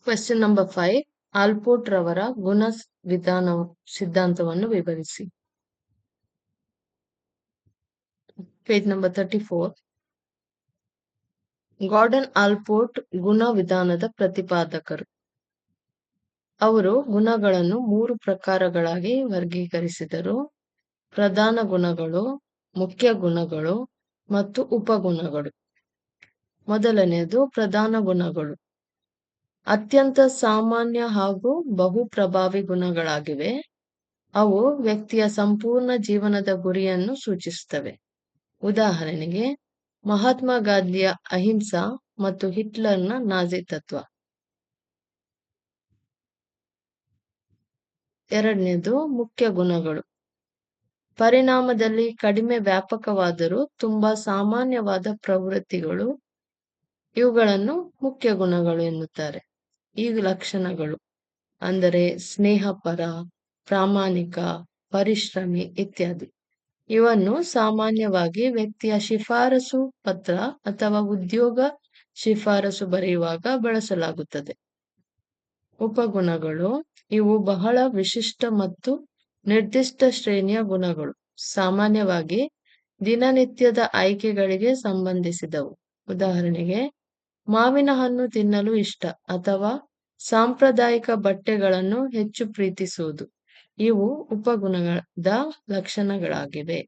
Question number 5. Allport ರವರ ಗುಣ ವಿಧಾನ ಸಿದ್ಧಾಂತವನ್ನು ವಿವರಿಸಿ. Page number 34. ಗಾರ್ಡನ್ ಆಲ್ಪೋರ್ಟ್ ಗುಣ ವಿಧಾನದ ಪ್ರತಿಪಾದಕರು. ಅವರು ಗುಣಗಳನ್ನು 3 ಪ್ರಕಾರಗಳಾಗಿ ವರ್ಗೀಕರಿಸಿದರು: ಪ್ರಧಾನ ಗುಣಗಳು, ಮುಖ್ಯ ಗುಣಗಳು ಮತ್ತು ಉಪಗುಣಗಳು. ಮೊದಲನೆಯದು ಪ್ರಧಾನ ಗುಣಗಳು. ಅತ್ಯಂತ ಸಾಮಾನ್ಯ ಹಾಗೂ ಬಹು ಪ್ರಭಾವಿ ಗುಣಗಳಾಗಿವೆ. ಅವು ವ್ಯಕ್ತಿಯ ಸಂಪೂರ್ಣ ಜೀವನದ ಗುರಿಯನ್ನು ಸೂಚಿಸುತ್ತವೆ. ಉದಾಹರಣೆಗೆ, ಮಹಾತ್ಮ ಗಾಂಧಿಯ ಅಹಿಂಸಾ ಮತ್ತು ಹಿಟ್ಲರ್ನ ನಾಜಿ ತತ್ವ. ಎರಡನೇದು ಮುಖ್ಯ ಗುಣಗಳು. ಪರಿಣಾಮದಲ್ಲಿ ಕಡಿಮೆ ವ್ಯಾಪಕವಾದರೂ ತುಂಬಾ ಸಾಮಾನ್ಯವಾದ ಪ್ರವೃತ್ತಿಗಳು. ಇವುಗಳನ್ನು ಮುಖ್ಯ ಗುಣಗಳು ಎನ್ನುತ್ತಾರೆ. ಈ ಲಕ್ಷಣಗಳು ಅಂದರೆ ಸ್ನೇಹಪರ, ಪ್ರಾಮಾಣಿಕ, ಪರಿಶ್ರಮಿ ಇತ್ಯಾದಿ. ಇವನ್ನು ಸಾಮಾನ್ಯವಾಗಿ ವ್ಯಕ್ತಿಯ ಶಿಫಾರಸು ಪತ್ರ ಅಥವಾ ಉದ್ಯೋಗ ಶಿಫಾರಸು ಬರೆಯುವಾಗ ಬಳಸಲಾಗುತ್ತದೆ. ಉಪಗುಣಗಳು. ಇವು ಬಹಳ ವಿಶಿಷ್ಟ ಮತ್ತು ನಿರ್ದಿಷ್ಟ ಶ್ರೇಣಿಯ ಗುಣಗಳು, ಸಾಮಾನ್ಯವಾಗಿ ದಿನನಿತ್ಯದ ಆಯ್ಕೆಗಳಿಗೆ ಸಂಬಂಧಿಸಿದವು. ಉದಾಹರಣೆಗೆ, ಮಾವಿನ ಹಣ್ಣು ತಿನ್ನಲು ಇಷ್ಟ ಅಥವಾ ಸಾಂಪ್ರದಾಯಿಕ ಬಟ್ಟೆಗಳನ್ನು ಹೆಚ್ಚು ಪ್ರೀತಿಸುವುದು. ಇವು ಉಪಗುಣದ ಲಕ್ಷಣಗಳಾಗಿವೆ.